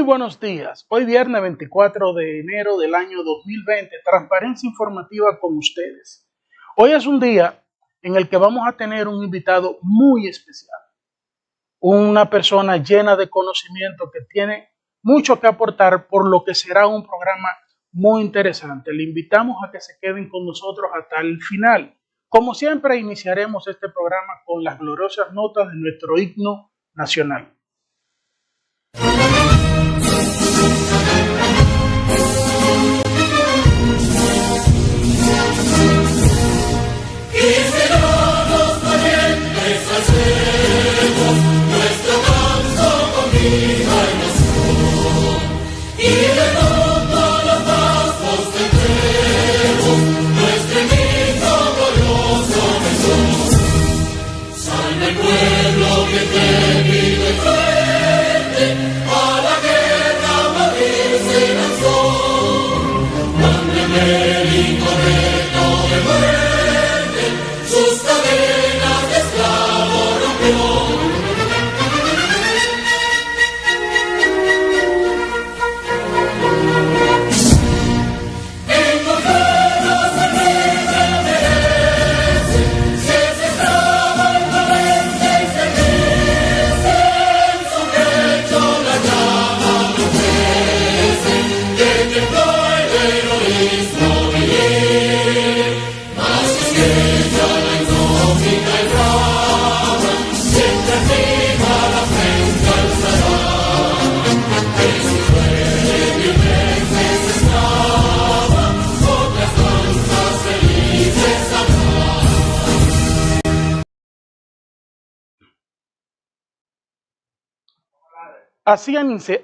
buenos días. Hoy viernes 24 de enero del año 2020, transparencia informativa con ustedes. Hoy es un día en el que vamos a tener un invitado muy especial. Una persona llena de conocimiento que tiene mucho que aportar, por lo que será un programa muy interesante. Le invitamos a que se queden con nosotros hasta el final. Como siempre, iniciaremos este programa con las gloriosas notas de nuestro himno nacional. Así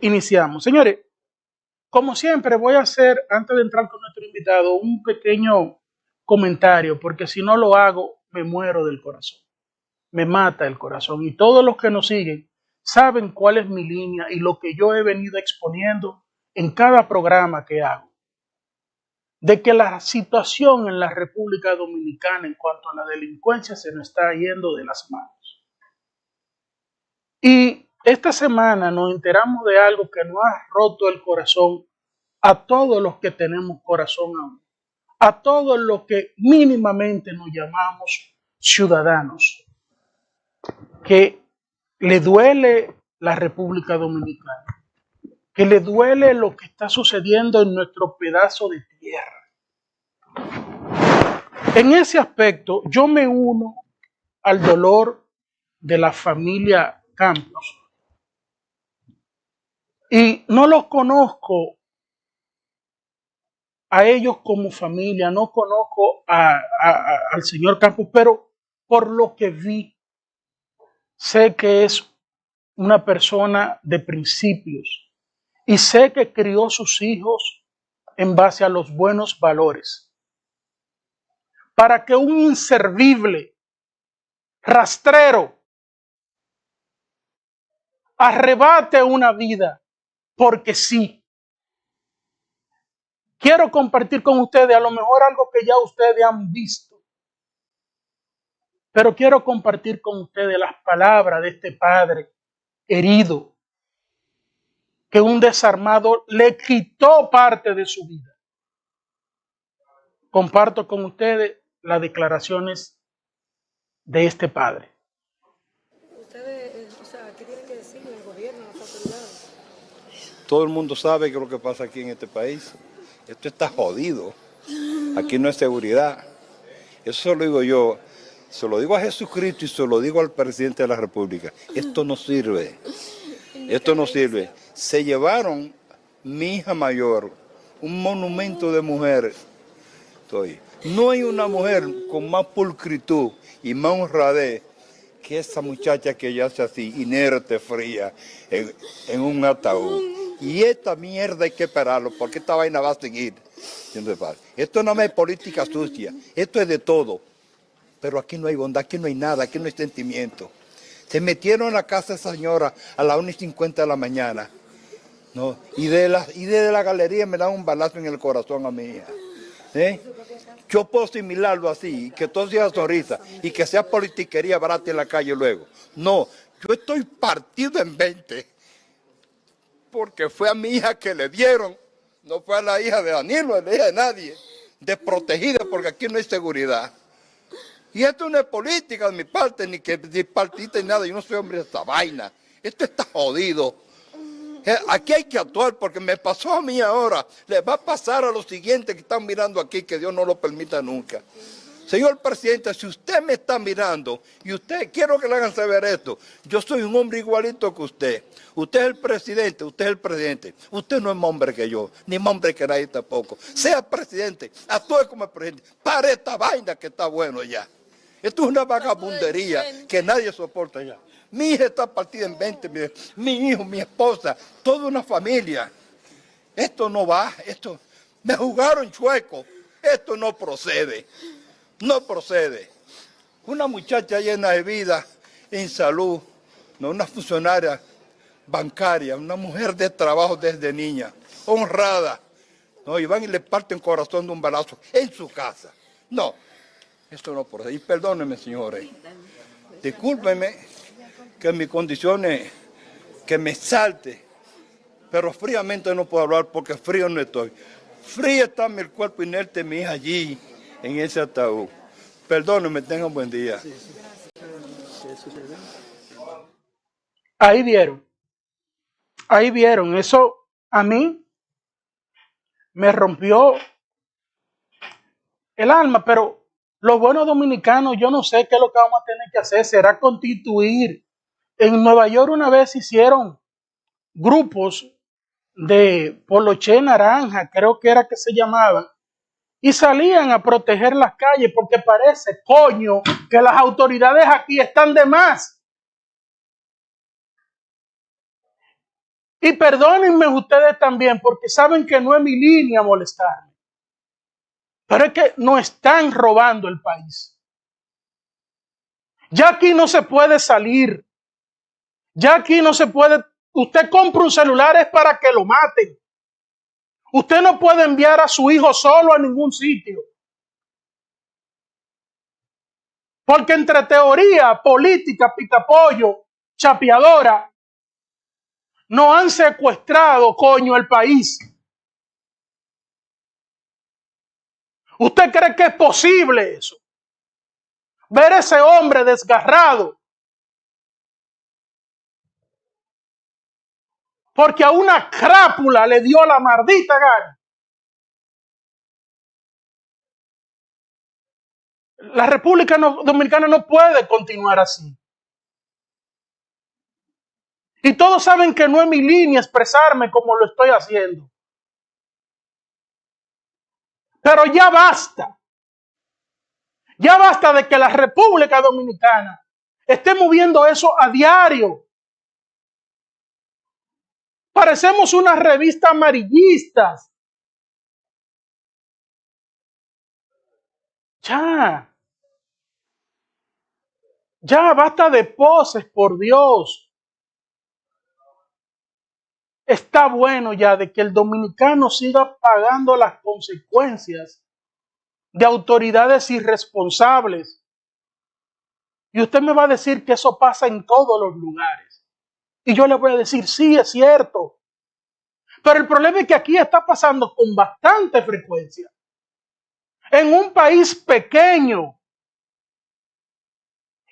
iniciamos. Señores, como siempre voy a hacer, antes de entrar con nuestro invitado, un pequeño comentario, porque si no lo hago, me muero del corazón. Me mata el corazón. Y todos los que nos siguen saben cuál es mi línea y lo que yo he venido exponiendo en cada programa que hago. De que la situación en la República Dominicana en cuanto a la delincuencia se nos está yendo de las manos. Y esta semana nos enteramos de algo que nos ha roto el corazón a todos los que tenemos corazón aún, a todos los que mínimamente nos llamamos ciudadanos, que le duele la República Dominicana, que le duele lo que está sucediendo en nuestro pedazo de tierra. En ese aspecto, yo me uno al dolor de la familia Campos. Y no los conozco a ellos como familia, no conozco al señor Campos, pero por lo que vi, sé que es una persona de principios y sé que crió sus hijos en base a los buenos valores. Para que un inservible, rastrero, arrebate una vida, porque sí. Quiero compartir con ustedes a lo mejor algo que ya ustedes han visto, pero quiero compartir con ustedes las palabras de este padre herido, que un desarmado le quitó parte de su vida. Comparto con ustedes las declaraciones de este padre. Ustedes, ¿qué tienen que decir el gobierno, las autoridades? Todo el mundo sabe qué es lo que pasa aquí en este país. Esto está jodido. Aquí no hay seguridad. Eso se lo digo yo. Se lo digo a Jesucristo y se lo digo al presidente de la República. Esto no sirve. Esto no sirve. Se llevaron mi hija mayor, un monumento de mujer. No hay una mujer con más pulcritud y más honradez que esa muchacha que yace así, inerte, fría, en un ataúd. Y esta mierda hay que esperarlo, porque esta vaina va a seguir. Esto no es política sucia, esto es de todo. Pero aquí no hay bondad, aquí no hay nada, aquí no hay sentimiento. Se metieron a la casa de esa señora a las 1:50 de la mañana. ¿No? Y desde la galería me dan un balazo en el corazón a mi hija. Yo puedo asimilarlo así, que todo sea sonrisa y que sea politiquería barata en la calle luego. No, yo estoy partido en 20. porque fue a mi hija que le dieron, no fue a la hija de Danilo, a la hija de nadie, desprotegida porque aquí no hay seguridad. Y esto no es política de mi parte, ni que de partita ni nada, yo no soy hombre de esta vaina. Esto está jodido. Aquí hay que actuar porque me pasó a mí ahora, le va a pasar a los siguientes que están mirando aquí, que Dios no lo permita nunca. Señor presidente, si usted me está mirando y usted, quiero que le hagan saber esto, yo soy un hombre igualito que usted. Usted es el presidente, usted es el presidente. Usted no es más hombre que yo, ni más hombre que nadie tampoco. Sea presidente, actúe como el presidente. Pare esta vaina que está bueno ya. Esto es una vagabundería que nadie soporta ya. Mi hija está partida en 20, mi hijo, mi esposa, toda una familia. Esto no va, esto, me jugaron chueco, esto no procede. No procede. Una muchacha llena de vida, en salud, no una funcionaria bancaria, una mujer de trabajo desde niña, honrada. No, y van y le parten el corazón de un balazo en su casa. No, esto no procede. Y perdónenme, señores. Discúlpenme que mis condiciones, que me salte, pero fríamente no puedo hablar porque frío no estoy. Frío está mi cuerpo inerte, mi hija allí, en ese ataúd. Perdónenme, tengan buen día. Ahí vieron, eso a mí me rompió el alma, pero los buenos dominicanos, yo no sé qué es lo que vamos a tener que hacer, será constituir. En Nueva York una vez hicieron grupos de poloché naranja, creo que era que se llamaban, y salían a proteger las calles porque parece, coño, que las autoridades aquí están de más. Y perdónenme ustedes también porque saben que no es mi línea molestarme. Pero es que nos están robando el país. Ya aquí no se puede salir. Ya aquí no se puede. Usted compra un celular es para que lo maten. Usted no puede enviar a su hijo solo a ningún sitio. Porque entre teoría, política, picapollo, chapeadora, no han secuestrado, coño, el país. ¿Usted cree que es posible eso? Ver a ese hombre desgarrado. Porque a una crápula le dio la maldita gana. La República Dominicana no puede continuar así. Y todos saben que no es mi línea expresarme como lo estoy haciendo. Pero ya basta. Ya basta de que la República Dominicana esté moviendo eso a diario. Parecemos una revista amarillistas. Ya basta de poses, por Dios. Está bueno ya de que el dominicano siga pagando las consecuencias de autoridades irresponsables. Y usted me va a decir que eso pasa en todos los lugares. Y yo le voy a decir, sí, es cierto. Pero el problema es que aquí está pasando con bastante frecuencia. En un país pequeño.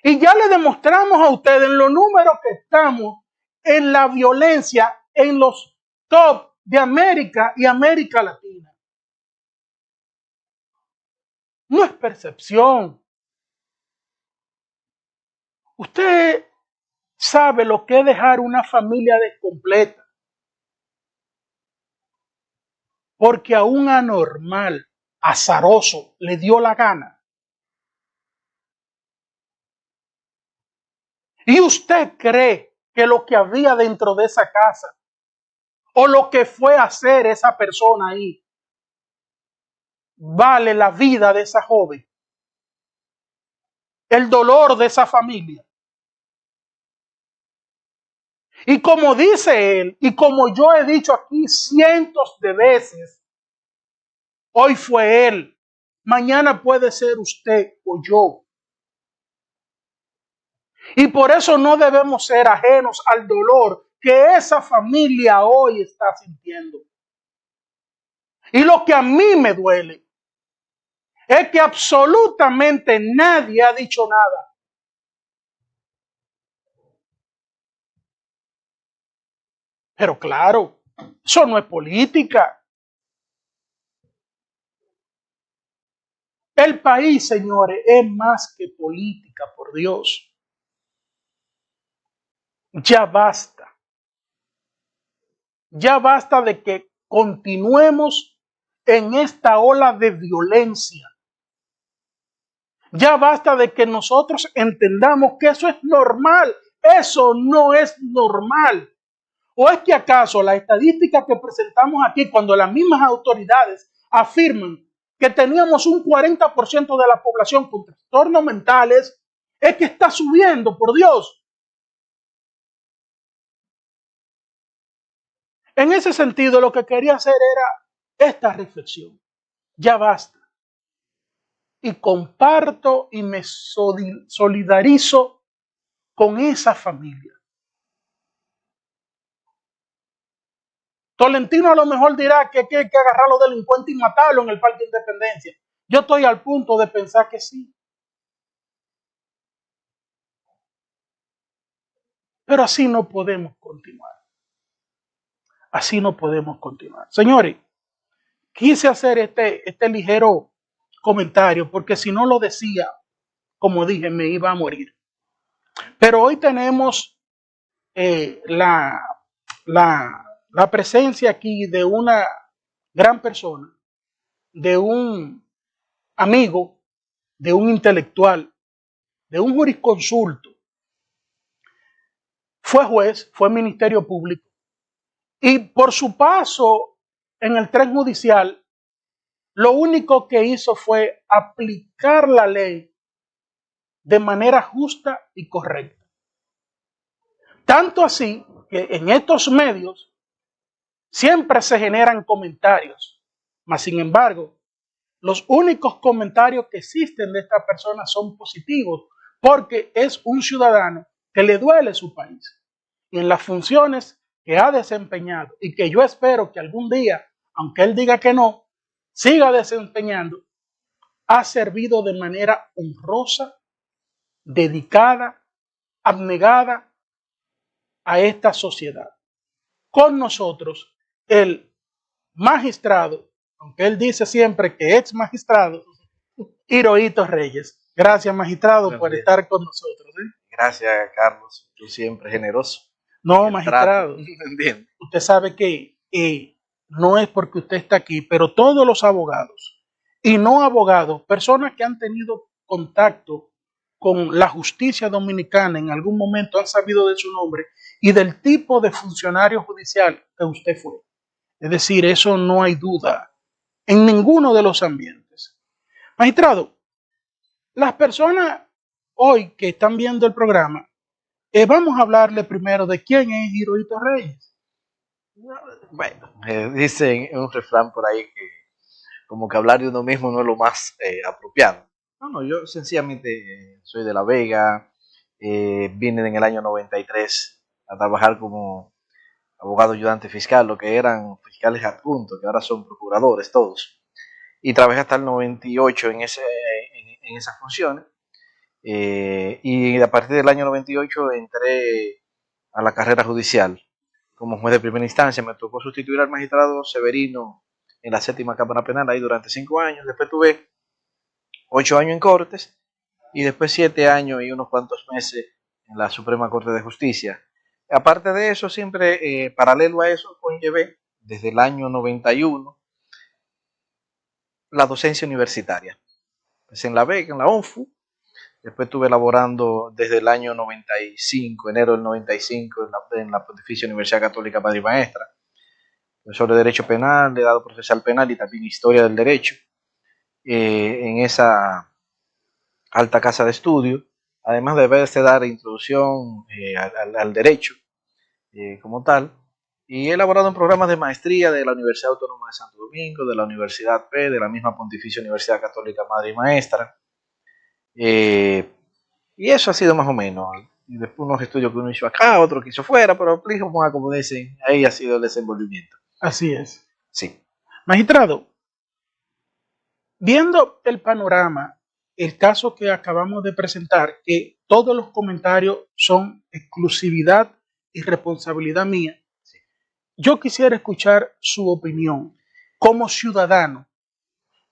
Y ya le demostramos a ustedes en los números que estamos en la violencia en los top de América y América Latina. No es percepción. Usted sabe lo que es dejar una familia descompleta. Porque a un anormal, azaroso, le dio la gana. ¿Y usted cree que lo que había dentro de esa casa o lo que fue a hacer esa persona ahí vale la vida de esa joven? El dolor de esa familia. Y como dice él, y como yo he dicho aquí cientos de veces, hoy fue él, mañana puede ser usted o yo. Y por eso no debemos ser ajenos al dolor que esa familia hoy está sintiendo. Y lo que a mí me duele es que absolutamente nadie ha dicho nada. Pero claro, eso no es política. El país, señores, es más que política, por Dios. Ya basta. Ya basta de que continuemos en esta ola de violencia. Ya basta de que nosotros entendamos que eso es normal. Eso no es normal. ¿O es que acaso la estadística que presentamos aquí, cuando las mismas autoridades afirman que teníamos un 40% de la población con trastornos mentales, es que está subiendo, por Dios? En ese sentido, lo que quería hacer era esta reflexión. Ya basta. Y comparto y me solidarizo con esa familia. Tolentino a lo mejor dirá que hay que agarrar a los delincuentes y matarlos en el Parque Independencia. Yo estoy al punto de pensar que sí. Pero así no podemos continuar. Así no podemos continuar. Señores, quise hacer este ligero comentario porque si no lo decía, como dije, me iba a morir. Pero hoy tenemos la presencia aquí de una gran persona, de un amigo, de un intelectual, de un jurisconsulto. Fue juez, fue ministerio público y por su paso en el tren judicial, lo único que hizo fue aplicar la ley de manera justa y correcta. Tanto así que en estos medios siempre se generan comentarios, mas sin embargo, los únicos comentarios que existen de esta persona son positivos, porque es un ciudadano que le duele su país y en las funciones que ha desempeñado y que yo espero que algún día, aunque él diga que no, siga desempeñando, ha servido de manera honrosa, dedicada, abnegada a esta sociedad. Con nosotros, el magistrado, aunque él dice siempre que es magistrado, Hirohito Reyes. Gracias, magistrado, Buenos por días. estar con nosotros. Gracias, Carlos. Tú siempre generoso. No, El magistrado, trato. Bien. usted sabe que no es porque usted está aquí, pero todos los abogados y no abogados, personas que han tenido contacto con la justicia dominicana en algún momento han sabido de su nombre y del tipo de funcionario judicial que usted fue. Es decir, eso no hay duda en ninguno de los ambientes. Magistrado, las personas hoy que están viendo el programa, vamos a hablarle primero de quién es Hirohito Reyes. Bueno, dicen un refrán por ahí que como que hablar de uno mismo no es lo más apropiado. No, yo sencillamente soy de La Vega, vine en el año 93 a trabajar como abogado ayudante fiscal, lo que eran fiscales adjuntos, que ahora son procuradores todos. Y trabajé hasta el 98 en esas funciones. Y a partir del año 98 entré a la carrera judicial como juez de primera instancia. Me tocó sustituir al magistrado Severino en la séptima cámara penal ahí durante 5 años. Después tuve 8 años en Cortes y después 7 años y unos cuantos meses en la Suprema Corte de Justicia. Aparte de eso, siempre paralelo a eso, conllevé desde el año 91 la docencia universitaria. Pues en la Vega, en la ONFU. Después estuve laborando desde el año 95, enero del 95, en la Pontificia Universidad Católica Madre y Maestra. Profesor de Derecho Penal, he dado procesal penal y también Historia del Derecho en esa alta casa de estudio, además de haberse dar introducción al derecho como tal. Y he elaborado en programas de maestría de la Universidad Autónoma de Santo Domingo, de la Universidad P, de la misma Pontificia Universidad Católica Madre y Maestra. Y eso ha sido más o menos. y después unos estudios que uno hizo acá, otro que hizo fuera, pero vamos a, como dicen, ahí ha sido el desenvolvimiento. Así es. Sí. Magistrado, viendo el panorama, el caso que acabamos de presentar, que todos los comentarios son exclusividad y responsabilidad mía, Sí. yo quisiera escuchar su opinión como ciudadano.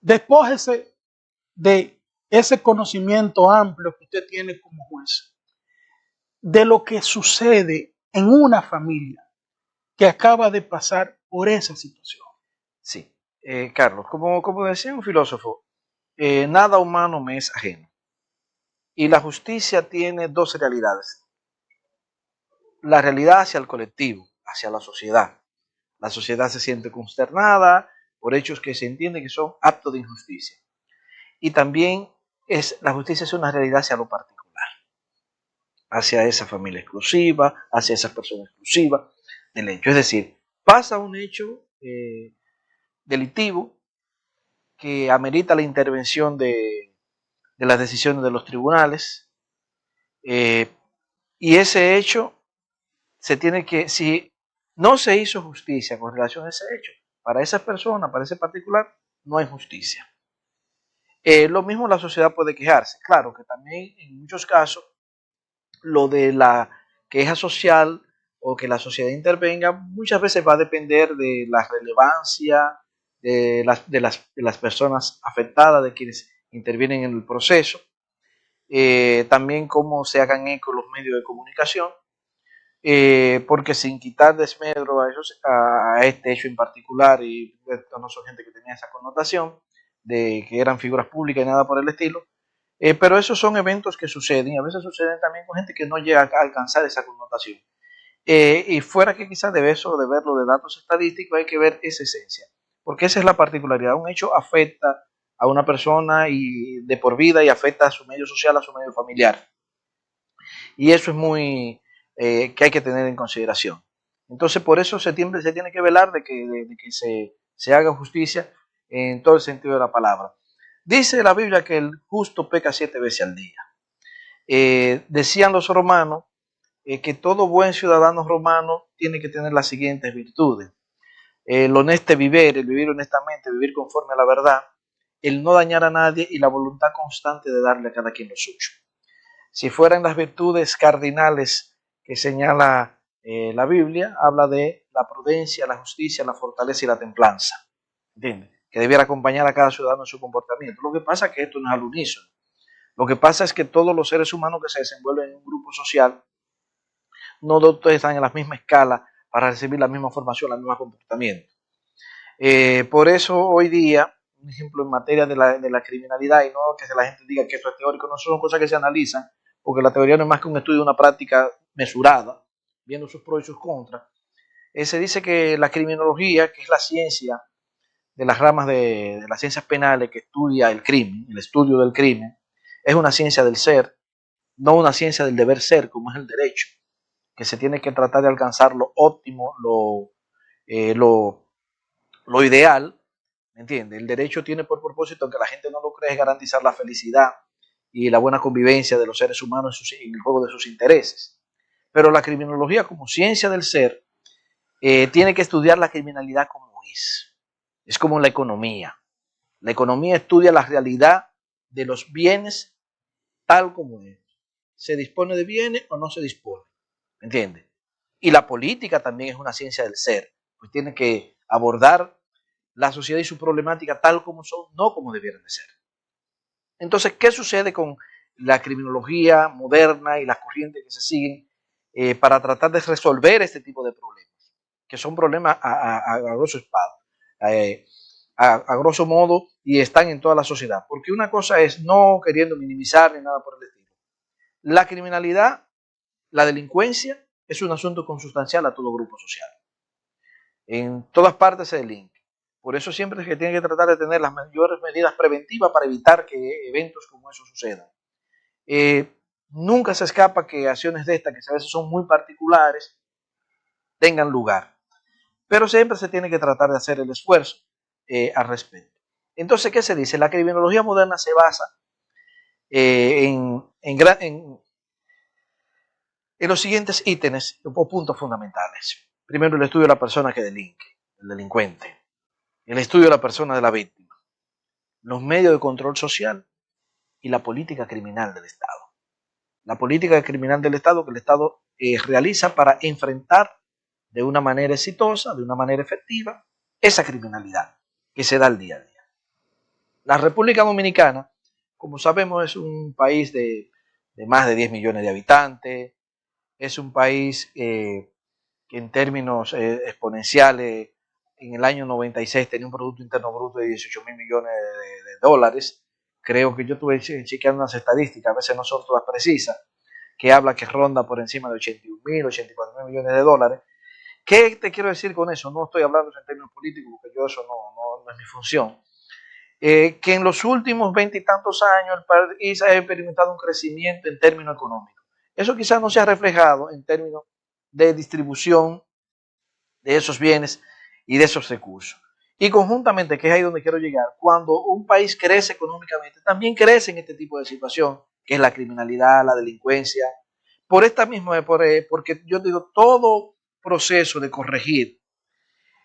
Despójese de ese conocimiento amplio que usted tiene como juez, de lo que sucede en una familia que acaba de pasar por esa situación. Sí. Carlos, como decía un filósofo, nada humano me es ajeno. Y la justicia tiene dos realidades. La realidad hacia el colectivo, hacia la sociedad. La sociedad se siente consternada por hechos que se entiende que son actos de injusticia. Y también la justicia es una realidad hacia lo particular, hacia esa familia exclusiva, hacia esa persona exclusiva del hecho. Es decir, pasa un hecho delictivo que amerita la intervención de las decisiones de los tribunales, y ese hecho se tiene que, si no se hizo justicia con relación a ese hecho, para esa persona, para ese particular, no hay justicia. Lo mismo la sociedad puede quejarse. Claro que también en muchos casos lo de la queja social o que la sociedad intervenga muchas veces va a depender de la relevancia de las personas afectadas, de quienes intervienen en el proceso, también cómo se hagan eco los medios de comunicación, porque sin quitar desmedro a este hecho en particular, y esto no son gente que tenía esa connotación de que eran figuras públicas y nada por el estilo, pero esos son eventos que suceden y a veces suceden también con gente que no llega a alcanzar esa connotación. Y fuera que quizás de eso, de verlo de datos estadísticos, hay que ver esa esencia, porque esa es la particularidad. Un hecho afecta a una persona y de por vida y afecta a su medio social, a su medio familiar. Y eso es muy que hay que tener en consideración. Entonces, por eso se tiene que velar de que se haga justicia en todo el sentido de la palabra. Dice la Biblia que el justo peca 7 veces al día. Decían los romanos que todo buen ciudadano romano tiene que tener las siguientes virtudes: el honesto vivir, el vivir honestamente, vivir conforme a la verdad, el no dañar a nadie y la voluntad constante de darle a cada quien lo suyo. Si fueran las virtudes cardinales que señala la Biblia, habla de la prudencia, la justicia, la fortaleza y la templanza. ¿Entiendes? Que debiera acompañar a cada ciudadano en su comportamiento. Lo que pasa es que esto no es al unísono. Lo que pasa es que todos los seres humanos que se desenvuelven en un grupo social no todos están en la misma escala para recibir la misma formación, el mismo comportamiento. Por eso hoy día, un ejemplo en materia de la criminalidad, y no que la gente diga que esto es teórico, no son cosas que se analizan, porque la teoría no es más que un estudio de una práctica mesurada, viendo sus pros y sus contras. Se dice que la criminología, que es la ciencia de las ramas de las ciencias penales que estudia el crimen, el estudio del crimen, es una ciencia del ser, no una ciencia del deber ser, como es el derecho, que se tiene que tratar de alcanzar lo óptimo, lo ideal, ¿me entiendes? El derecho tiene por propósito, aunque la gente no lo cree, es garantizar la felicidad y la buena convivencia de los seres humanos en el juego de sus intereses. Pero la criminología como ciencia del ser tiene que estudiar la criminalidad como es. Es como la economía. La economía estudia la realidad de los bienes tal como es. ¿Se dispone de bienes o no se dispone? ¿Me entiendes? Y la política también es una ciencia del ser, pues tiene que abordar la sociedad y su problemática tal como son, no como debieran de ser. Entonces, ¿qué sucede con la criminología moderna y las corrientes que se siguen para tratar de resolver este tipo de problemas? Que son problemas a grosso espada, a grosso modo, y están en toda la sociedad. Porque una cosa es no queriendo minimizar ni nada por el estilo. La criminalidad, la delincuencia, es un asunto consustancial a todo grupo social. En todas partes se delinque. Por eso siempre se tiene que tratar de tener las mayores medidas preventivas para evitar que eventos como eso sucedan. Nunca se escapa que acciones de estas, que a veces son muy particulares, tengan lugar. Pero siempre se tiene que tratar de hacer el esfuerzo al respecto. Entonces, ¿qué se dice? La criminología moderna se basa en en los siguientes ítems o puntos fundamentales. Primero, el estudio de la persona que delinque, el delincuente. El estudio de la persona de la víctima. Los medios de control social y la política criminal del Estado. La política criminal del Estado que el Estado realiza para enfrentar de una manera exitosa, de una manera efectiva, esa criminalidad que se da al día a día. La República Dominicana, como sabemos, es un país de más de 10 millones de habitantes, es un país que en términos exponenciales, en el año 96 tenía un Producto Interno Bruto de 18 mil millones de dólares. Creo que yo estuve chequeando unas estadísticas, a veces no son todas precisas, que habla que ronda por encima de 81 mil, 84 mil millones de dólares. ¿Qué te quiero decir con eso? No estoy hablando en términos políticos, porque yo eso no es mi función. Que en los últimos 20 y tantos años el país ha experimentado un crecimiento en términos económicos. Eso quizás no se ha reflejado en términos de distribución de esos bienes y de esos recursos. Y conjuntamente, que es ahí donde quiero llegar, cuando un país crece económicamente, también crece en este tipo de situación, que es la criminalidad, la delincuencia. Por esta misma, porque yo digo, todo proceso de corregir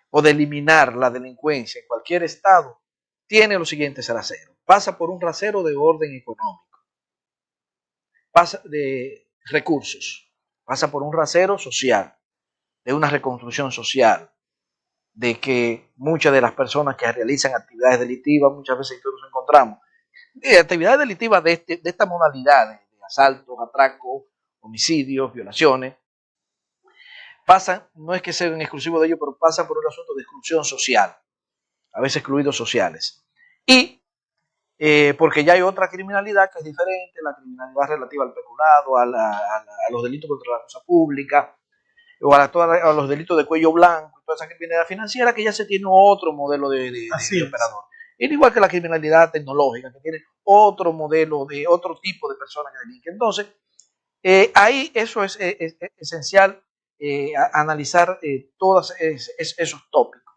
o de eliminar la delincuencia en cualquier estado tiene los siguientes raseros. Pasa por un rasero de orden económico, pasa de recursos, pasa por un rasero social, de una reconstrucción social, de que muchas de las personas que realizan actividades delictivas, muchas veces que nos encontramos, actividades delictivas de esta modalidad, de asaltos, atracos, homicidios, violaciones, pasan, no es que sean exclusivos de ellos, pero pasan por un asunto de exclusión social, a veces excluidos sociales. Y porque ya hay otra criminalidad que es diferente, la criminalidad relativa al peculado, a los delitos contra la cosa pública, o a los delitos de cuello blanco, toda esa criminalidad financiera, que ya se tiene otro modelo de operador. Es igual que la criminalidad tecnológica, que tiene otro modelo de otro tipo de personas que delinquen. Entonces, ahí eso es esencial, analizar todos esos tópicos.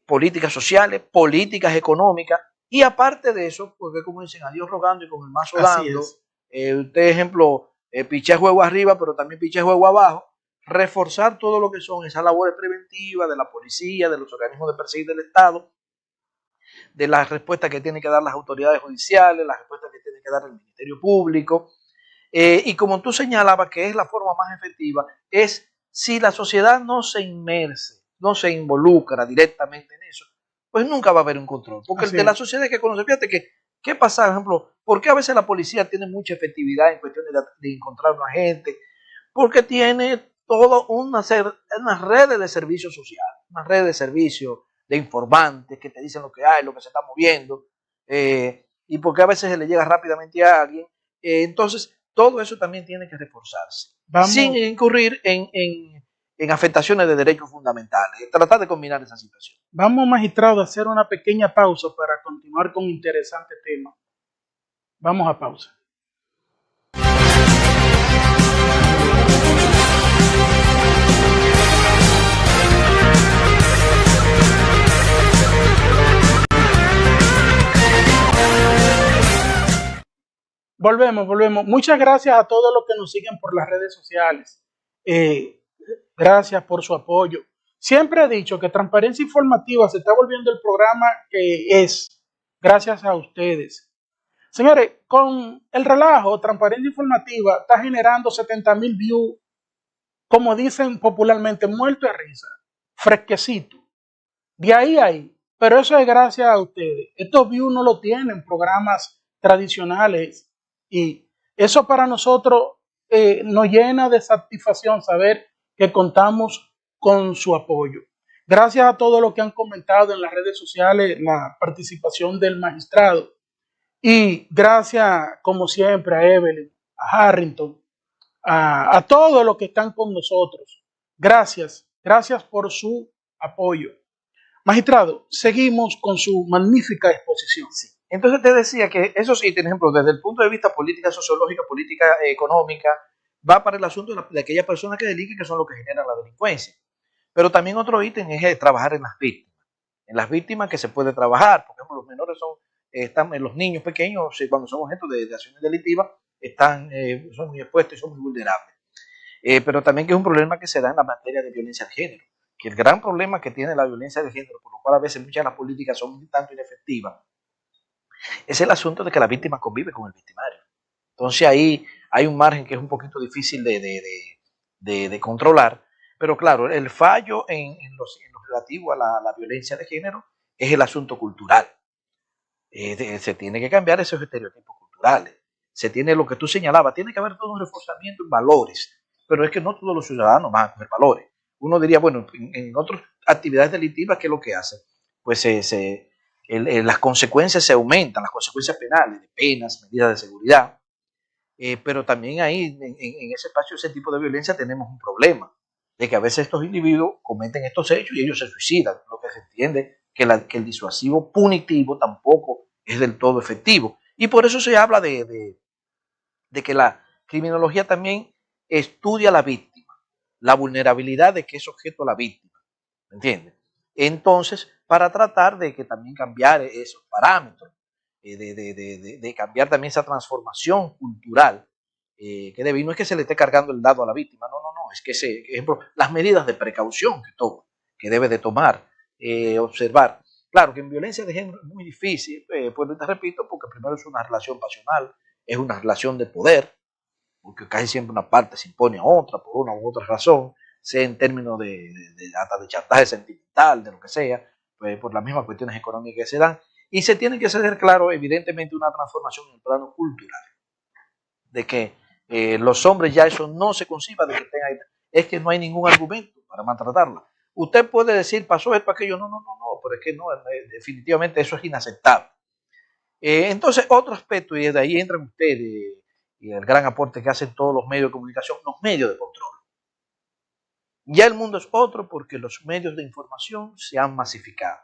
Políticas sociales, políticas económicas, y aparte de eso, porque como dicen, a Dios rogando y con el mazo dando, usted, ejemplo, piché juego arriba, pero también piché juego abajo, reforzar todo lo que son esas labores preventivas de la policía, de los organismos de perseguir del Estado, de las respuestas que tienen que dar las autoridades judiciales, las respuestas que tiene que dar el Ministerio Público, y como tú señalabas que es la forma más efectiva, es si la sociedad no se inmerse, no se involucra directamente en eso, pues nunca va a haber un control. Porque de la sociedad que conoce, fíjate que, ¿qué pasa, por ejemplo? ¿Por qué a veces la policía tiene mucha efectividad en cuestión de encontrar a un agente? Porque tiene toda una red de servicios sociales, una red de servicios, de informantes que te dicen lo que hay, lo que se está moviendo, y porque a veces se le llega rápidamente a alguien. Entonces, todo eso también tiene que reforzarse, sin incurrir en afectaciones de derechos fundamentales, tratar de combinar esa situación. Vamos, magistrado, a hacer una pequeña pausa para continuar con interesante tema. Vamos a pausa. Volvemos. Muchas gracias a todos los que nos siguen por las redes sociales. Gracias por su apoyo. Siempre he dicho que Transparencia Informativa se está volviendo el programa que es, gracias a ustedes. Señores, con el relajo, Transparencia Informativa está generando 70,000 views, como dicen popularmente, muerto de risa, fresquecito. De ahí. Pero eso es gracias a ustedes. Estos views no lo tienen programas tradicionales. Y eso para nosotros nos llena de satisfacción saber que contamos con su apoyo. Gracias a todos los que han comentado en las redes sociales la participación del magistrado. Y gracias, como siempre, a Evelyn, a Harrington, a todos los que están con nosotros. Gracias por su apoyo. Magistrado, seguimos con su magnífica exposición. Sí. Entonces te decía que esos ítems, ejemplo, desde el punto de vista política sociológica, política económica, va para el asunto de aquellas personas que delinquen, que son los que generan la delincuencia. Pero también otro ítem es trabajar en las víctimas que se puede trabajar. Por ejemplo, los menores están, los niños pequeños, cuando son objeto de acciones delictivas, son muy expuestos y son muy vulnerables. Pero también que es un problema que se da en la materia de violencia de género, que el gran problema que tiene la violencia de género, por lo cual a veces muchas de las políticas son un tanto inefectivas, es el asunto de que la víctima convive con el victimario. Entonces ahí hay un margen que es un poquito difícil de controlar, pero claro, el fallo en lo relativo a la violencia de género es el asunto cultural. Se tiene que cambiar esos estereotipos culturales. Se tiene lo que tú señalabas, tiene que haber todo un reforzamiento en valores, pero es que no todos los ciudadanos van a coger valores. Uno diría, bueno, en otras actividades delictivas, ¿qué es lo que hace? Pues las consecuencias se aumentan, las consecuencias penales, de penas, medidas de seguridad, pero también ahí, en ese espacio, ese tipo de violencia, tenemos un problema, de que a veces estos individuos cometen estos hechos y ellos se suicidan, lo que se entiende que el disuasivo punitivo tampoco es del todo efectivo. Y por eso se habla de que la criminología también estudia a la víctima, la vulnerabilidad de que es objeto la víctima, ¿me entiendes? Entonces, para tratar de que también cambiar esos parámetros, de cambiar también esa transformación cultural que debe, no es que se le esté cargando el dado a la víctima, no, es que, ejemplo, las medidas de precaución que debe de tomar, observar. Claro que en violencia de género es muy difícil, pues te repito, porque primero es una relación pasional, es una relación de poder, porque casi siempre una parte se impone a otra por una u otra razón, sea en términos hasta de chantaje sentimental, de lo que sea, pues por las mismas cuestiones económicas que se dan, y se tiene que hacer claro, evidentemente, una transformación en el plano cultural, de que los hombres ya eso no se conciba de que tengan, es que no hay ningún argumento para maltratarla. Usted puede decir, pasó esto, aquello, no, pero es que no, definitivamente eso es inaceptable. Entonces, otro aspecto, y de ahí entran ustedes, y el gran aporte que hacen todos los medios de comunicación, los medios de control. Ya el mundo es otro porque los medios de información se han masificado.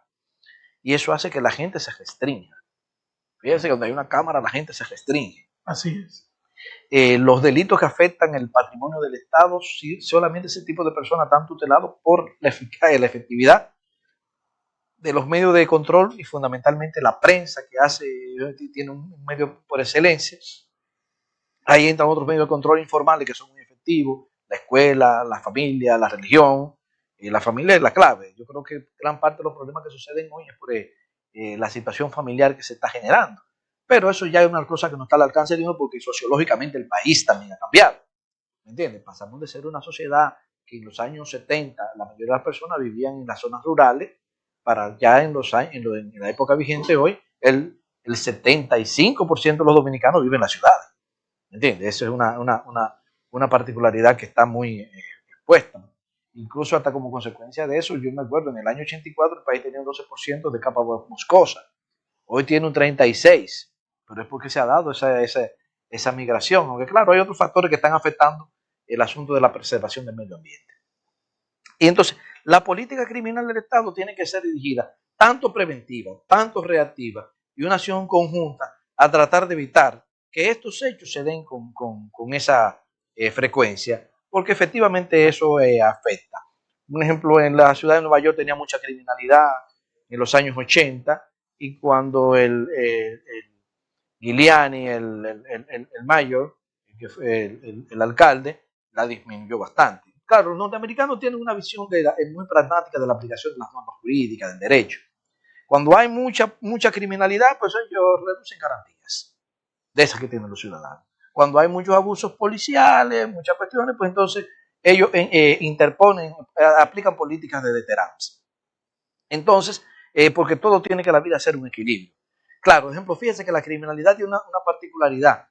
Y eso hace que la gente se restrinja. Fíjense que cuando hay una cámara la gente se restringe. Así es. Los delitos que afectan el patrimonio del Estado, si solamente ese tipo de personas están tutelados por la efectividad de los medios de control y fundamentalmente la prensa tiene un medio por excelencia. Ahí entran otros medios de control informales que son muy efectivos, la escuela, la familia, la religión. La familia es la clave. Yo creo que gran parte de los problemas que suceden hoy es por la situación familiar que se está generando. Pero eso ya es una cosa que no está al alcance de uno porque sociológicamente el país también ha cambiado. ¿Me entiendes? Pasamos de ser una sociedad que en los años 70 la mayoría de las personas vivían en las zonas rurales para ya en la época vigente hoy el 75% de los dominicanos viven en las ciudades. ¿Me entiendes? Eso es una particularidad que está muy expuesta. Incluso hasta como consecuencia de eso, yo me acuerdo, en el año 84 el país tenía un 12% de capa boscosa. Hoy tiene un 36%, pero es porque se ha dado esa migración. Aunque claro, hay otros factores que están afectando el asunto de la preservación del medio ambiente. Y entonces, la política criminal del Estado tiene que ser dirigida tanto preventiva, tanto reactiva, y una acción conjunta a tratar de evitar que estos hechos se den con esa frecuencia, porque efectivamente eso afecta. Un ejemplo, en la ciudad de Nueva York tenía mucha criminalidad en los años 80, y cuando el Giuliani, el mayor, que fue el alcalde, la disminuyó bastante. Claro, los norteamericanos tienen una visión muy pragmática de la aplicación de las normas jurídicas, del derecho. Cuando hay mucha criminalidad, pues ellos reducen garantías de esas que tienen los ciudadanos. Cuando hay muchos abusos policiales, muchas cuestiones, pues entonces ellos interponen, aplican políticas de deterrence. Entonces, porque todo tiene que la vida ser un equilibrio. Claro, por ejemplo, fíjense que la criminalidad tiene una particularidad.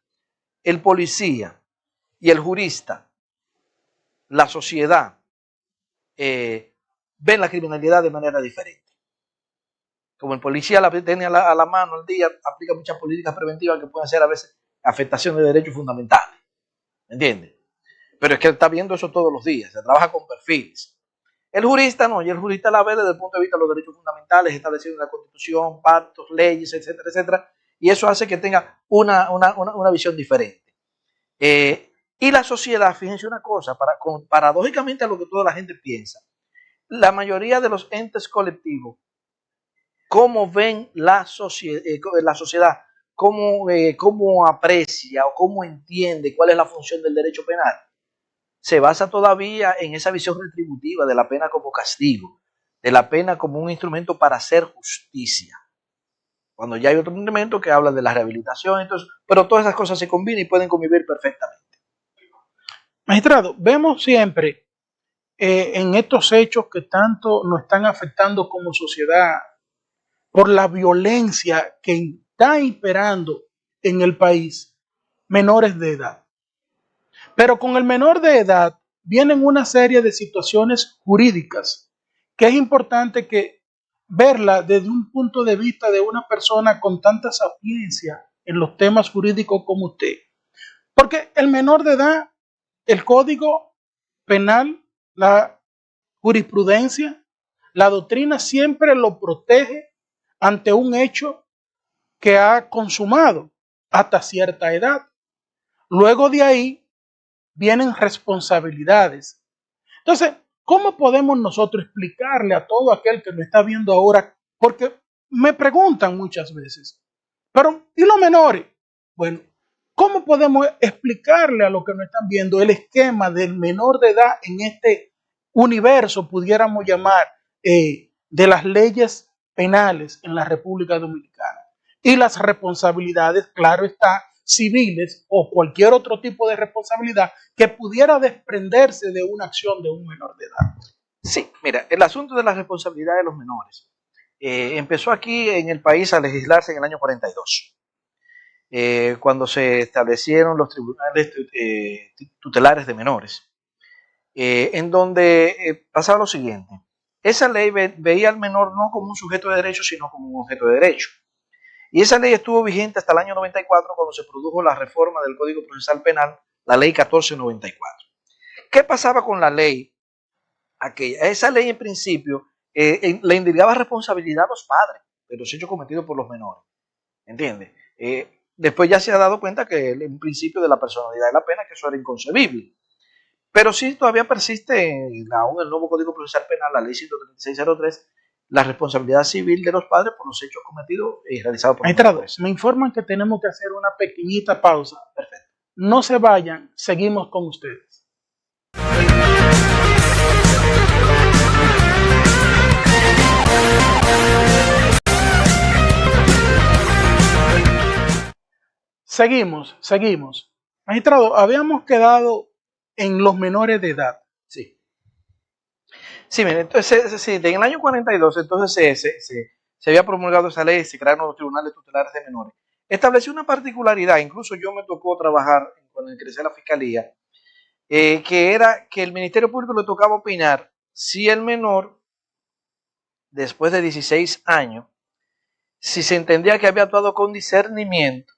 El policía y el jurista, la sociedad, ven la criminalidad de manera diferente. Como el policía la tiene a la mano al día, aplica muchas políticas preventivas que pueden ser a veces afectación de derechos fundamentales. ¿Me entiendes? Pero es que él está viendo eso todos los días, se trabaja con perfiles. El jurista no, y el jurista la ve desde el punto de vista de los derechos fundamentales establecidos en la Constitución, pactos, leyes, etcétera, etcétera, y eso hace que tenga una visión diferente. Y la sociedad, fíjense una cosa, paradójicamente a lo que toda la gente piensa, la mayoría de los entes colectivos, cómo ven la sociedad, cómo aprecia o cómo entiende cuál es la función del derecho penal, se basa todavía en esa visión retributiva de la pena como castigo, de la pena como un instrumento para hacer justicia. Cuando ya hay otro elemento que habla de la rehabilitación, entonces, pero todas esas cosas se combinan y pueden convivir perfectamente. Magistrado, vemos siempre en estos hechos que tanto nos están afectando como sociedad por la violencia que está imperando en el país, menores de edad. Pero con el menor de edad vienen una serie de situaciones jurídicas que es importante que verla desde un punto de vista de una persona con tanta sapiencia en los temas jurídicos como usted. Porque el menor de edad, el código penal, la jurisprudencia, la doctrina siempre lo protege ante un hecho que ha consumado hasta cierta edad. Luego de ahí vienen responsabilidades. Entonces, ¿cómo podemos nosotros explicarle a todo aquel que nos está viendo ahora? Porque me preguntan muchas veces, pero ¿y los menores? Bueno, ¿cómo podemos explicarle a los que nos están viendo el esquema del menor de edad en este universo, pudiéramos llamar, de las leyes penales en la República Dominicana? Y las responsabilidades, claro está, civiles o cualquier otro tipo de responsabilidad que pudiera desprenderse de una acción de un menor de edad. Sí, mira, el asunto de la responsabilidad de los menores empezó aquí en el país a legislarse en el año 42, cuando se establecieron los tribunales tutelares de menores, en donde pasaba lo siguiente. Esa ley veía al menor no como un sujeto de derecho, sino como un objeto de derecho. Y esa ley estuvo vigente hasta el año 94, cuando se produjo la reforma del Código Procesal Penal, la ley 1494. ¿Qué pasaba con la ley aquella? Esa ley en principio le indicaba responsabilidad a los padres de los hechos cometidos por los menores. ¿Entiendes? Después ya se ha dado cuenta que el principio de la personalidad de la pena, que eso era inconcebible. Pero sí todavía persiste aún el nuevo Código Procesal Penal, la ley 13603, la responsabilidad civil de los padres por los hechos cometidos y realizados por los menores. Me informan que tenemos que hacer una pequeñita pausa. Perfecto. No se vayan, seguimos con ustedes. Seguimos. Magistrado, habíamos quedado en los menores de edad. Sí. Sí, mire, entonces, sí, en el año 42, entonces se había promulgado esa ley, se crearon los tribunales tutelares de menores. Estableció una particularidad, incluso yo me tocó trabajar cuando ingresé a la fiscalía, que era que el Ministerio Público le tocaba opinar si el menor, después de 16 años, si se entendía que había actuado con discernimiento,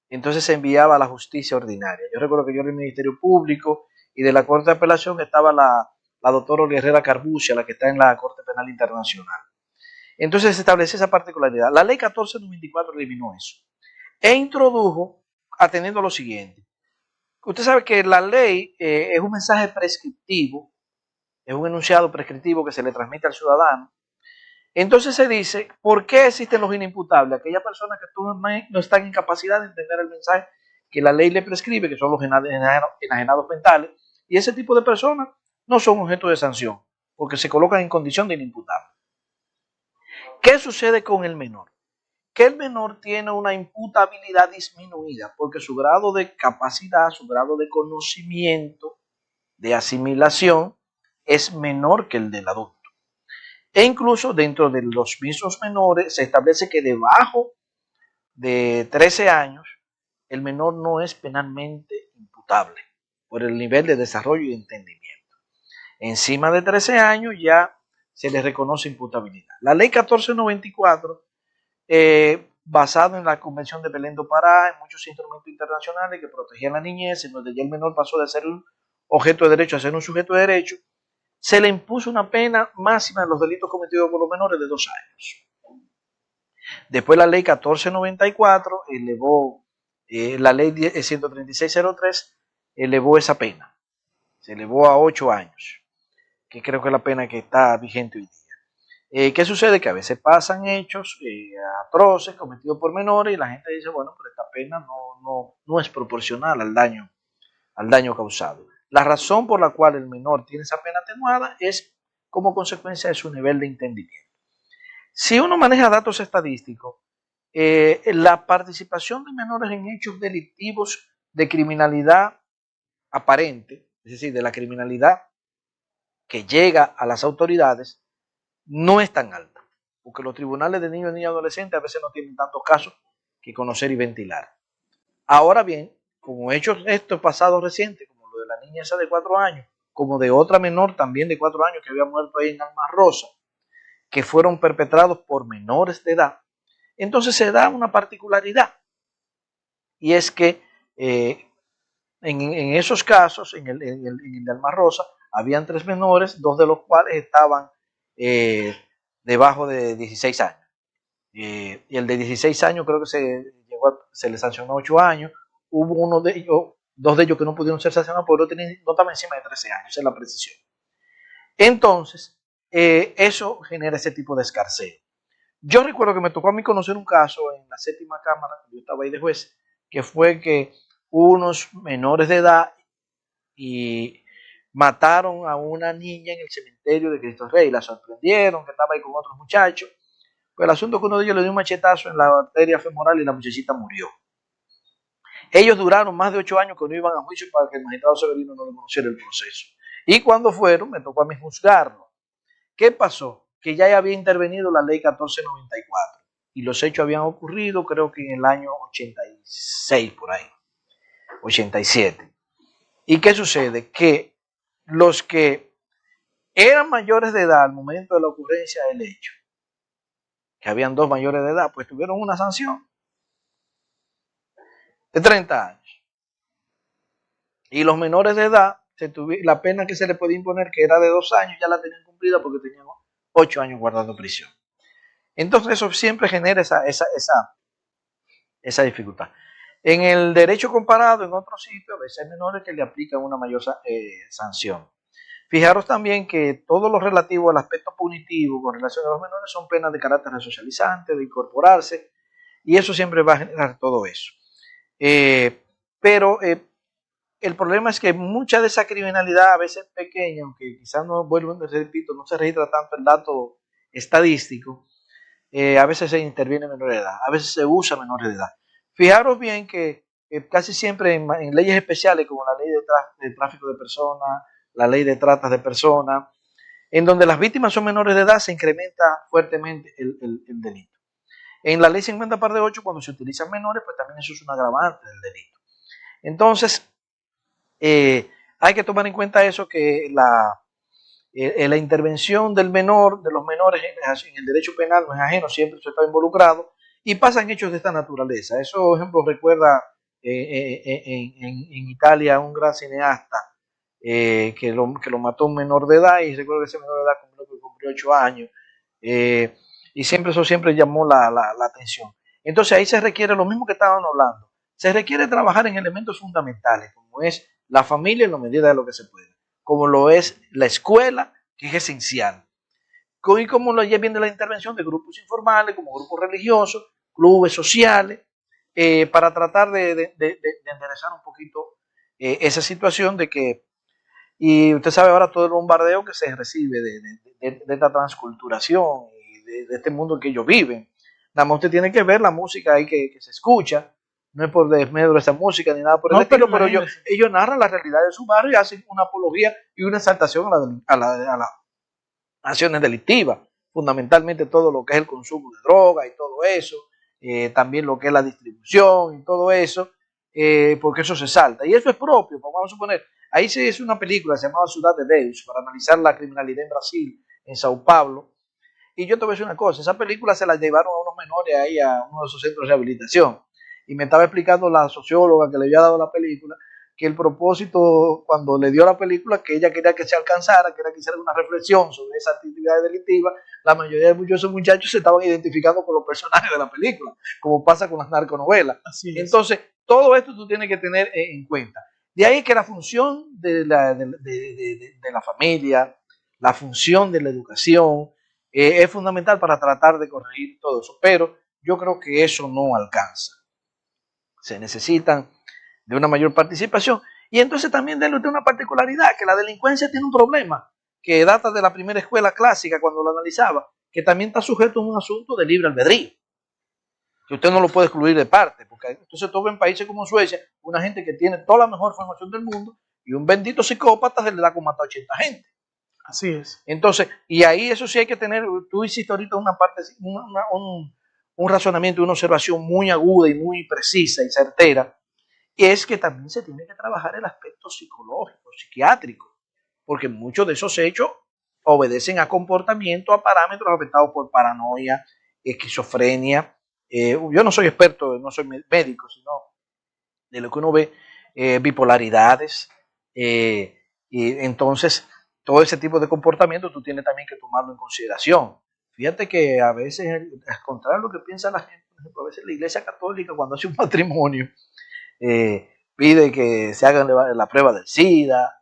entonces se enviaba a la justicia ordinaria. Yo recuerdo que yo era el Ministerio Público y de la Corte de Apelación estaba la doctora Oli Herrera Carbucia, la que está en la Corte Penal Internacional. Entonces se estableció esa particularidad. La ley 1494 eliminó eso e introdujo, atendiendo a lo siguiente. Usted sabe que la ley es un mensaje prescriptivo, es un enunciado prescriptivo que se le transmite al ciudadano. Entonces se dice, ¿por qué existen los inimputables? Aquellas personas que no están en capacidad de entender el mensaje que la ley le prescribe, que son los enajenados mentales, y ese tipo de personas no son objeto de sanción, porque se colocan en condición de inimputable. ¿Qué sucede con el menor? Que el menor tiene una imputabilidad disminuida, porque su grado de capacidad, su grado de conocimiento, de asimilación, es menor que el del adulto. E incluso dentro de los mismos menores se establece que debajo de 13 años el menor no es penalmente imputable por el nivel de desarrollo y entendimiento. Encima de 13 años ya se le reconoce imputabilidad. La ley 1494, basado en la Convención de Belén do Pará, en muchos instrumentos internacionales que protegían la niñez, en donde ya el menor pasó de ser un objeto de derecho a ser un sujeto de derecho, se le impuso una pena máxima en los delitos cometidos por los menores de 2 años. Después la ley 1494 elevó, la ley 13603 elevó esa pena, se elevó a 8 años, que creo que es la pena que está vigente hoy ¿Qué sucede? Que a veces pasan hechos atroces cometidos por menores y la gente dice, bueno, pero esta pena no es proporcional al daño causado. La razón por la cual el menor tiene esa pena atenuada es como consecuencia de su nivel de entendimiento. Si uno maneja datos estadísticos, la participación de menores en hechos delictivos de criminalidad aparente, es decir, de la criminalidad que llega a las autoridades, no es tan alta, porque los tribunales de niños y niñas adolescentes a veces no tienen tantos casos que conocer y ventilar. Ahora bien, como hechos estos pasados recientes, como lo de la niña esa de 4 años, como de otra menor también de 4 años que había muerto ahí en Alma Rosa, que fueron perpetrados por menores de edad, entonces se da una particularidad, y es que en esos casos, en el de Alma Rosa, habían 3 menores, 2 de los cuales estaban debajo de 16 años. Y el de 16 años creo que se le sancionó 8 años. Hubo 2 de ellos que no pudieron ser sancionados porque no estaban encima de 13 años, esa es la precisión. Entonces, eso genera ese tipo de escarceo. Yo recuerdo que me tocó a mí conocer un caso en la 7ª Cámara, yo estaba ahí de juez, que fue que unos menores de edad y mataron a una niña en el cementerio de Cristo Rey, la sorprendieron, que estaba ahí con otros muchachos. Pues el asunto es que uno de ellos le dio un machetazo en la arteria femoral y la muchachita murió. Ellos duraron más de 8 años que no iban a juicio para que el magistrado Severino no le conociera el proceso. Y cuando fueron, me tocó a mí juzgarlo. ¿Qué pasó? Que ya había intervenido la ley 1494 y los hechos habían ocurrido creo que en el año 86 por ahí, 87. ¿Y qué sucede? Que los que eran mayores de edad al momento de la ocurrencia del hecho, que habían 2 mayores de edad, pues tuvieron una sanción de 30 años. Y los menores de edad, la pena que se le podía imponer, que era de 2 años, ya la tenían cumplida porque tenían 8 años guardando prisión. Entonces eso siempre genera esa dificultad. En el derecho comparado, en otros sitios, a veces hay menores que le aplican una mayor sanción. Fijaros también que todo lo relativo al aspecto punitivo con relación a los menores son penas de carácter resocializante, de incorporarse, y eso siempre va a generar todo eso. Pero el problema es que mucha de esa criminalidad, a veces pequeña, aunque quizás no, vuelvo a repito, no se registra tanto el dato estadístico, a veces se interviene menor de edad, a veces se usa menor de edad. Fijaros bien que casi siempre en leyes especiales como la ley de tráfico de personas, la ley de tratas de personas, en donde las víctimas son menores de edad, se incrementa fuertemente el delito. En la ley 50 par de 8, cuando se utilizan menores, pues también eso es un agravante del delito. Entonces, hay que tomar en cuenta eso, que la intervención del menor, de los menores en el derecho penal no es ajeno, siempre se está involucrado y pasan hechos de esta naturaleza. Eso, por ejemplo, recuerda en Italia un gran cineasta que lo mató un menor de edad, y recuerdo que ese menor de edad cumplió 8 años, y eso siempre llamó la atención. Entonces ahí se requiere lo mismo que estaban hablando, se requiere trabajar en elementos fundamentales, como es la familia en la medida de lo que se puede, como lo es la escuela, que es esencial, y como lo viene la intervención de grupos informales, como grupos religiosos, clubes sociales, para tratar de enderezar un poquito esa situación de que, y usted sabe ahora todo el bombardeo que se recibe de esta transculturación y de este mundo en que ellos viven. Nada más usted tiene que ver la música ahí que se escucha, no es por desmedro de esa música ni nada por el estilo, pero ellos narran la realidad de su barrio y hacen una apología y una exaltación a las acciones delictivas, fundamentalmente todo lo que es el consumo de droga y todo eso, también lo que es la distribución y todo eso, porque eso se salta. Y eso es propio, vamos a suponer, ahí se hizo una película llamada Ciudad de Deus para analizar la criminalidad en Brasil, en Sao Paulo, y yo te voy a decir una cosa, esa película se la llevaron a unos menores ahí a uno de esos centros de rehabilitación, y me estaba explicando la socióloga que le había dado la película, que el propósito cuando le dio la película, que ella quería que se alcanzara, que era que hiciera una reflexión sobre esa actividad delictiva. La mayoría de muchos de esos muchachos se estaban identificando con los personajes de la película, como pasa con las narconovelas. Entonces, todo esto tú tienes que tener en cuenta. De ahí que la función de la familia, la función de la educación, es fundamental para tratar de corregir todo eso, pero yo creo que eso no alcanza. Se necesitan de una mayor participación y entonces también de una particularidad, que la delincuencia tiene un problema que data de la primera escuela clásica cuando lo analizaba, que también está sujeto a un asunto de libre albedrío, que usted no lo puede excluir de parte, porque entonces todo en países como Suecia, una gente que tiene toda la mejor formación del mundo y un bendito psicópata se le da como matar a 80 gente. Así es. Entonces, y ahí eso sí hay que tener, tú hiciste ahorita una parte, un razonamiento, una observación muy aguda y muy precisa y certera, es que también se tiene que trabajar el aspecto psicológico, psiquiátrico, porque muchos de esos hechos obedecen a comportamientos, a parámetros afectados por paranoia, esquizofrenia. Yo no soy experto, no soy médico, sino de lo que uno ve, bipolaridades, y entonces todo ese tipo de comportamiento tú tienes también que tomarlo en consideración. Fíjate que a veces, al contrario de lo que piensa la gente, por ejemplo, a veces la Iglesia Católica cuando hace un matrimonio pide que se hagan la prueba del SIDA,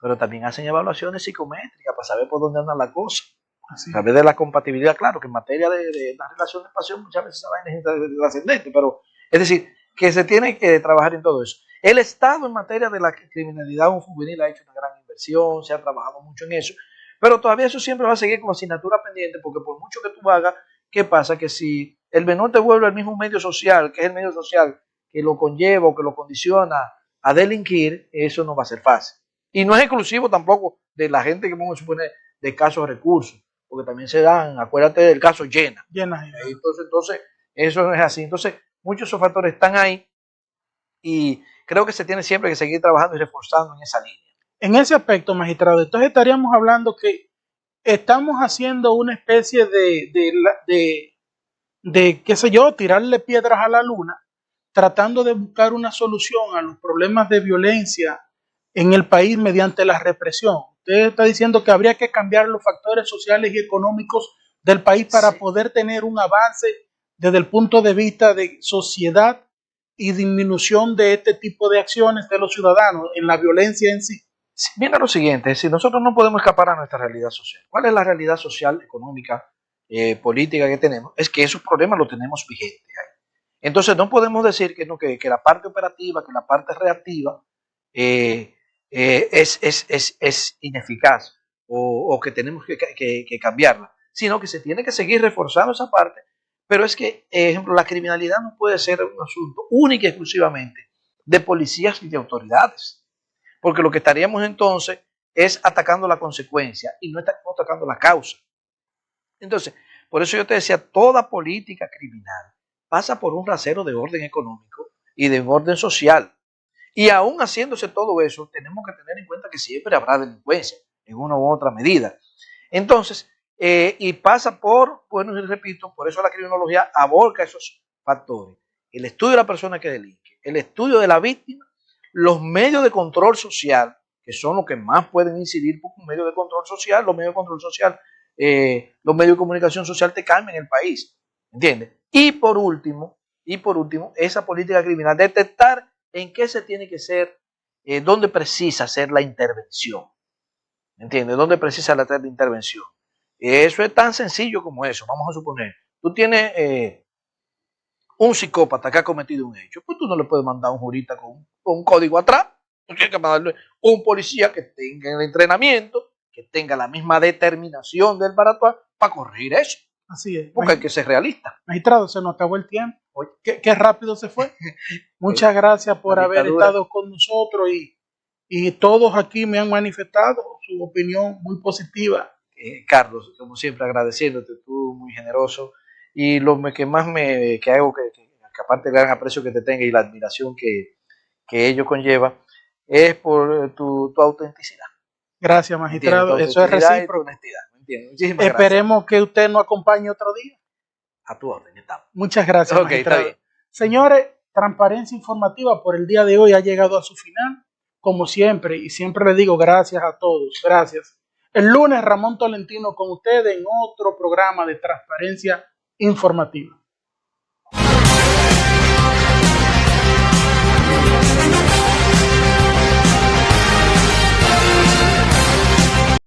pero también hacen evaluaciones psicométricas para saber por dónde anda la cosa. A través de la compatibilidad, claro, que en materia de la relación de pasión muchas veces esa vaina es trascendente, pero es decir, que se tiene que trabajar en todo eso. El Estado en materia de la criminalidad juvenil ha hecho una gran inversión, se ha trabajado mucho en eso, pero todavía eso siempre va a seguir como asignatura pendiente, porque por mucho que tú hagas, ¿qué pasa? Que si el menor te vuelve al mismo medio social, que es el medio social que lo conlleva o que lo condiciona a delinquir, eso no va a ser fácil. Y no es exclusivo tampoco de la gente que vamos a suponer de escasos recursos, porque también se dan, acuérdate del caso Llena. Entonces, eso no es así. Entonces, muchos de esos factores están ahí y creo que se tiene siempre que seguir trabajando y reforzando en esa línea. En ese aspecto, magistrado, entonces estaríamos hablando que estamos haciendo una especie de qué sé yo, tirarle piedras a la luna, tratando de buscar una solución a los problemas de violencia en el país mediante la represión. Usted está diciendo que habría que cambiar los factores sociales y económicos del país para poder tener un avance desde el punto de vista de sociedad y disminución de este tipo de acciones de los ciudadanos en la violencia en sí. Mira lo siguiente, si nosotros no podemos escapar a nuestra realidad social, ¿cuál es la realidad social, económica, política que tenemos? Es que esos problemas los tenemos vigentes ahí. Entonces no podemos decir que, no, que la parte operativa, que la parte reactiva es ineficaz o que tenemos que cambiarla, sino que se tiene que seguir reforzando esa parte, pero es que, ejemplo, la criminalidad no puede ser un asunto único y exclusivamente de policías y de autoridades, porque lo que estaríamos entonces es atacando la consecuencia y no atacando la causa. Entonces, por eso yo te decía, toda política criminal pasa por un rasero de orden económico y de orden social. Y aún haciéndose todo eso, tenemos que tener en cuenta que siempre habrá delincuencia en una u otra medida. Entonces, y pasa por, bueno, y repito, por eso la criminología aborca esos factores. El estudio de la persona que delinque, el estudio de la víctima, los medios de control social, que son los que más pueden incidir, porque un medio de control social, los medios de control social, los medios de comunicación social te calman en el país, ¿entiendes? Y por último, esa política criminal, detectar en qué se tiene que ser, dónde precisa hacer la intervención, ¿entiendes? ¿Dónde precisa hacer la intervención? Eso es tan sencillo como eso. Vamos a suponer, tú tienes un psicópata que ha cometido un hecho, pues tú no le puedes mandar a un jurista con un código atrás, tú tienes que mandarle un policía que tenga el entrenamiento, que tenga la misma determinación del para actuar para corregir eso. Así es. Porque hay que ser realista. Magistrado, se nos acabó el tiempo. Qué rápido se fue. Muchas gracias por haber estado con nosotros y todos aquí me han manifestado su opinión muy positiva. Carlos, como siempre, agradeciéndote, tú muy generoso. Y lo que más que hago, que aparte del gran aprecio que te tenga y la admiración que ello conlleva, es por tu autenticidad. Gracias, magistrado. Eso es recíproco. Esperemos que usted nos acompañe otro día. A tu orden, estamos. Muchas gracias, magistrado. Está bien. Señores, Transparencia Informativa por el día de hoy ha llegado a su final. Como siempre, y siempre le digo gracias a todos. Gracias. El lunes, Ramón Tolentino con ustedes en otro programa de Transparencia Informativa.